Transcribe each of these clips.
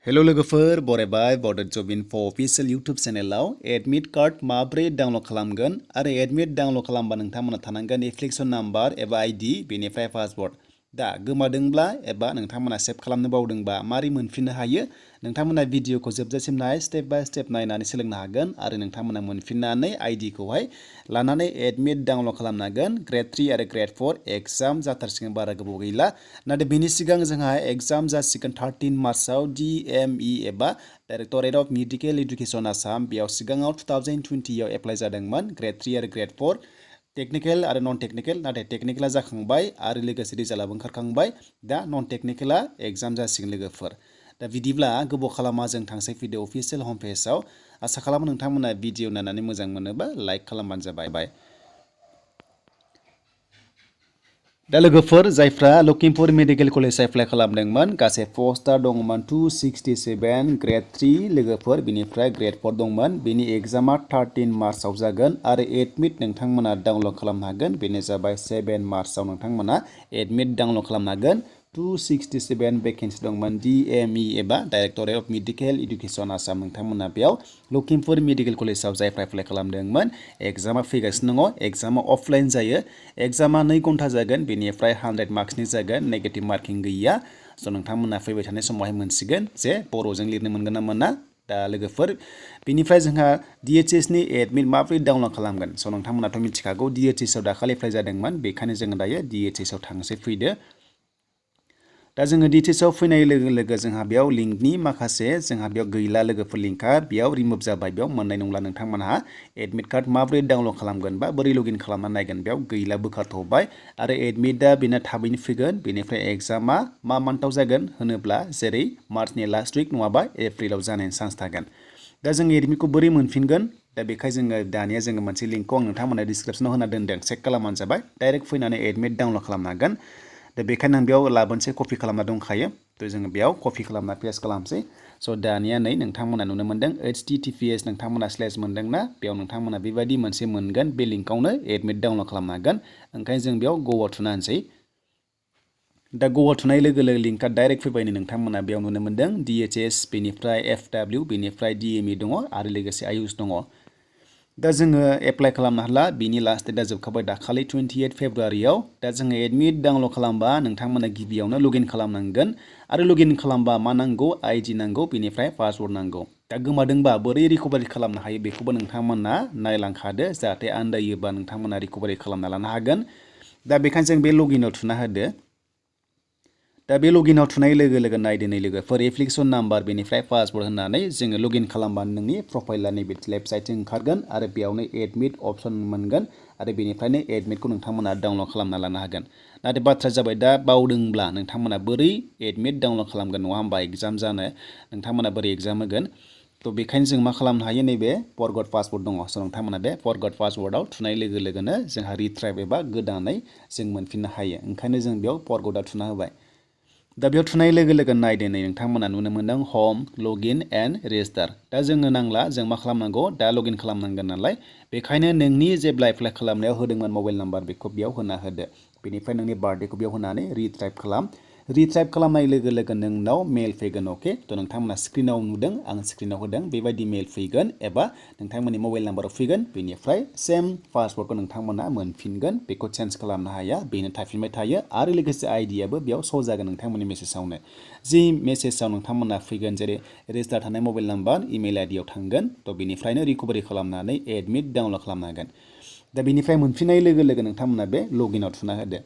hello लोगोफोर बरायबाय बड जब info अफिशियेल YouTube चेनेलाव admit card माब्रै डाउनलड खालामगोन आरो एडमिट डाउनलड खालामबा नोंथांमोना थानांगोन एप्लिकेशन नाम्बार एबा आईडी बेनिफ्राय पासवर्ड दा गोमादोंब्ला एबा नोंथांमोना सेभ खालामनो बावदोंबा मारै मोनफिननो हायो नोंथांमोना भिडिअखौ जोबजासिम नाय स्टेप बाय स्टेप नायनानै सोलोंनो हागोन आरो नोंथांमोना मोनफिननानै आईडी खौहाय लानानै एडमिट डाउनलड खालामनो हागोन Gr.III आरो Gr.IV एग्जाम जाथारसिगोन बारा गोबाव गैला नाथाय बेनि सिगां जोंहा एग्जाम जासिगोन 13 मार्चआव DME एबा Directorate of Medical Education Assam बेयाव सिगाङाव 2020 आव एप्लाइ जादोंमोन Gr.III आरो Gr.IV टेक्निकल आरो नन टेक्निकल नाथाय टेक्निकला जाखांबाय आरो लोगोसे रिजाल्टआबो ओंखारखांबाय दा नन टेक्निकला एग्जाम जासिगोन लोगोफोर दा बिदिब्ला गोबाव खालामा जों थांसै फैदो अफिशियेल हम पेजआव आसा खालामो नोंथांमोना भिडिअ नायनानै मोजां मोनोबा लाइक खालामबानो जाबाय दा लोगोफोर जायफ्रा लखिमपुर मेडिकेल कलेज एप्लाइ खालामदोंमोन गासै पस्टआ दंमोन 267 Gr.III लोगोफोर बिनिफ्राय Gr.IV दंमोन बेनि एग्जामा 13 मार्चआव जागोन आरो एडमिट नोंथांमोना डाउनलड खालामनो हागोन बेनो जाबाय 7 मार्चआव नोंथांमोना एडमिट डाउनलड खालामनो हागोन 267 भेकेन्सि दंमोन DME एबा Directorate of Medical Education Assam नोंथांमोना बेयाव लखिमपुर मेडिकेल कलेजाव जायफ्रा एप्लाइ खालामदोंमोन एग्जामा फैगासिनो दङ एग्जामा अफलाइन जायो एग्जामा 2 घन्टा जागोन बेनिफ्राय 100 मार्क्सनि जागोन नेगेटिभ मार्किं गैया स' नोंथांमोना फैबाय थानाय समावहाय मोनसिगोन जे बर'जों लिरनो मोनगोन ना मोना दा लोगोफोर बेनिफ्राय जोंहा DHS नि एडमिट माब्रै डाउनलड खालामगोन स' नोंथांमोनाथ' मिथिखागौ DHS आव दाखालि एप्लाइ जादोंमोन बेखायनो जोङो दायो DHS आव थांसै फैदो दा जोङो DHS आव फैनाय लोगो लोगो जोंहा बेयाव लिंकनि माखासे जोंहा बेयाव गैला लोगोफोर लिंकआ बेयाव रिमुभ जाबाय बेयाव मोननाय नंला नोंथांमोनहा एडमिट कार्ड माब्रै डाउनलड खालामगोन बा बोरै लगइन खालामना नायगोन बेयाव गैला बोखारथ'बाय आरो एडमिटआ बेना थाबैनो फैगोन बेनिफ्राय एग्जामा मा मान्थआव जागोन होनोब्ला जेरै मार्चनि लास्ट उइक नङाबा एप्रिलाव जानायनि चान्स थागोन दा जों एडमिटखौ बोरै मोनफिनगोन दा बेखाय जोङो दानिया जोङो मोनसे लिंकखौ आं नोंथांमोननो डिसक्रिप्शनाव होना दोनदों चेक खालामबानो जाबाय डाइरेक्ट फैनानै एडमिट डाउनलड खालामनो हागोन दा बेखायनो आं बेयाव लाबोनसै कपि खालामना दंखायो थ' जोङो बेयाव कपि खालामना पेस्ट खालामसै स' दानिया नै नोंथांमोना नुनो मोनदों https नोंथांमोना स्लेश मोनदोंना बेयाव नोंथांमोना बेबायदि मोनसे मोनगोन बे लिंकआवनो एडमिट डाउनलड खालामनो हागोन ओंखायनो जों बेयाव ग'आव थुना होनसै दा ग'आव थुनाय लोगो लोगो लिंकआ डाइरेक्ट फैबायनो नोंथांमोना बेयाव नुनो मोनदों DHS बेनिफ्राय FW बेनिफ्राय DME दङ आरो लोगोसे AYUSH दङ दा जोङो एप्लाइ खालामनो हाला बिनि लास्ट डेटआ जोबखाबाय दाखालि 28 फेब्रुवारियाव दा जोङो एडमिट डाउनलड खालामबा नोंथांमोना गिबियावनो लगइन खालामनांगोन आरो लगइन खालामबा मा नांगौ आईडी नांगौ बेनिफ्राय पासवर्ड नांगौ दा गोमादोंबा बोरै रिकभारि खालामनो हायो बेखौबो नोंथांमोना नायलांखादो जाहाथे आन्दायोबा नोंथांमोना रिकभारि खालामना लानो हागोन दा बेखायनो जों बे लगइनाव थुना होदो दा बे लगइनाव थुनाय लोगो लोगो नायदो नै लोगोफोर एप्लिकेशन नाम्बार बेनिफ्राय पासवर्ड होननानै जोङो लगइन खालामबानो नोंनि प्रफाइला नैबे लेफ्ट साइडथिं ओंखारगोन आरो बेयावनो एडमिट अपसन मोनगोन आरो बेनिफ्रायनो एडमिटखौ नोंथांमोना डाउनलड खालामना लानो हागोन नाथाय बाथ्राया जाबाय दा बावदोंब्ला नोंथांमोना बोरै एडमिट डाउनलड खालामगोन नङा होमबा एग्जाम जानो नोंथांमोना बोरै एग्जाम होगोन थ' बेखायनो जों मा खालामनो हायो नैबे फरगट पासवर्ड दङ स' नोंथांमोना बे फरगट पासवर्डआव थुनाय लोगो लोगोनो जोंहा रिट्राइभ एबा गोदानै जों मोनफिननो हायो ओंखायनो जों बेयाव फरगटआव थुना होबाय दा बेयाव थुनाय लोगो लोगो नायदो नै नोंथांमोना नुनो मोनदों हम लगइन एन्ड रेजिस्टार दा जोंनो नांला जों मा खालामनांगौ दा लगइन खालामनांगोन नालाय बेखायनो नोंनि जेब्ला एप्लाइ खालामनायाव होदोंमोन मबाइल नाम्बार बेखौ बेयाव होना होदो बेनिफ्राय नोंनि बार्थडेखौ बेयाव होनानै रिट्राइभ खालामनाय लोगो लोगो नोंनाव मेल फैगोन अके थ' नोंथांमोना स्क्रिनाव नुदों आं स्क्रिनाव होदों बेबायदि मेल फैगोन एबा नोंथांमोननि मबाइल नाम्बाराव फैगोन बेनिफ्राय सेम पासवर्डखौ नोंथांमोना मोनफिनगोन बेखौ चेन्ज खालामनो हाया बेनो थाफिनबाय थायो आरो लोगोसे आईडियाबो बेयाव श' जागोन नोंथांमोननि मेसेजावनो जि मेसेजाव नोंथांमोना फैगोन जेरै रेजिस्टार थानाय मबाइल नाम्बार इमेल आईडियाव थांगोन थ' बेनिफ्रायनो रिकभारि खालामनानै एडमिट डाउनलड खालामनो हागोन दा बेनिफ्राय मोनफिननाय लोगो लोगो नोंथांमोना बे लगइनाव थुना होदो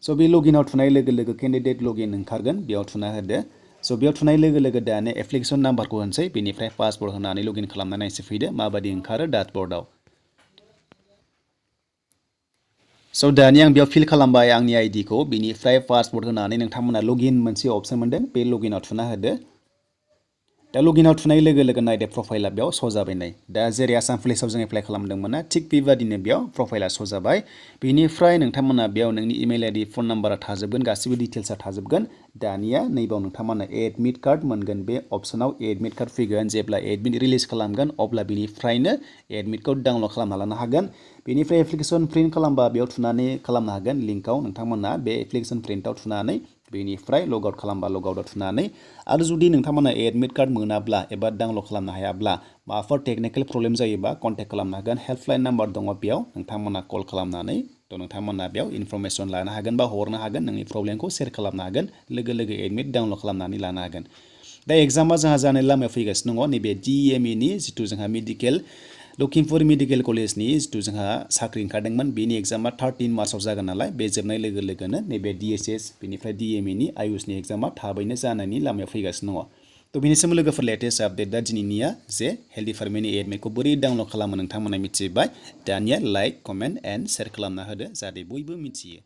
स' बे लगइनाव थुनाय लोगो लोगो केन्डिडेट लगइन ओंखारगोन बेयाव थुना होदो स' बेयाव थुनाय लोगो लोगो दानो एप्लिकेशन नाम्बारखौ होनसै बेनिफ्राय पासवर्ड होनानै लगइन खालामना नायसै फैदो माबायदि ओंखारो डाशबर्डआव स' दानि आं बेयाव फिल खालामबाय आंनि आईडिखौ बेनिफ्राय पासवर्ड होनानै नोंथांमोना लगइन मोनसे अपसन मोनदों बे लगइनाव थुना होदो दा लगइनाव थुनाय लोगो लोगो नायदो प्रफाइला बेयाव श' जाबाय नै दा जेरै आसाम पुलिसाव जों एप्लाइ खालामदोंमोन ना थिग बेबादिनो बेयाव प्रफाइला श' जाबाय बेनिफ्राय नोंथांमोना बेयाव नोंनि इमेल आईडी फन नाम्बारा थाजोबगोन गासिबो डिटेल्सआ थाजोबगोन दानिया नैबाव नोंथांमोना एडमिट कार्ड मोनगोन बे अपसनाव एडमिट कार्ड फैगोन जेब्ला एडमिट रिलिज खालामगोन अब्ला बेनिफ्रायनो एडमिटखौ डाउनलड खालामना लानो हागोन बेनिफ्राय एप्लिकेशन प्रिन्ट खालामबा बेयाव थुनानै खालामनो हागोन लिंकआव नोंथांमोना बे एप्लिकेशन प्रिन्टआव थुनानै बेनिफ्राय लग आउट खालामबा लग आउटआव थुनानै आरो जुदि नोंथांमोना एडमिट कार्ड मोनाब्ला एबा डाउनलड खालामनो हायाब्ला माबाफोर टेकनिकेल प्रब्लेम जायोबा कन्टेक्ट खालामनो हागोन हेल्पलाइन नाम्बार दङ बेयाव नोंथांमोना कल खालामनानै नोंथांमोना बेयाव इनफरमेसन लानो हागोन बा हरनो हागोन नोंनि प्रब्लेमखौ शेयार खालामनो हागोन लोगो लोगो एडमिट डाउनलड खालामनानै लानो हागोन दा एग्जामा जोंहा जानाय लामायाव फैगासिनो दङ नैबे DME नि जिथु जोंहा मेडिकेल लखिमपुर मेडिकेल कलेजनि जिथु जोंहा साख्रि ओंखारदोंमोन बेनि एग्जामा 13 मार्चआव जागोन नालाय बे जोबनाय लोगो लोगोनो नैबे DHS बेनिफ्राय DME नि आयुषनि एग्जामा थाबैनो जानायनि लामायाव फैगासिनो दङ थ' बेनि सोमोन्दै लोगोफोर लेटेस्ट आपडेट दा दिनैनिया जे हेल्थ डिपार्टमेन्टनि एडमिटखौ बोरै डाउनलड खालामो नोंथांमोना मिथिबाय दानिया लाइक कमेन्ट एन्ड शेयार खालामना होदो जाहाथे बयबो मिथियो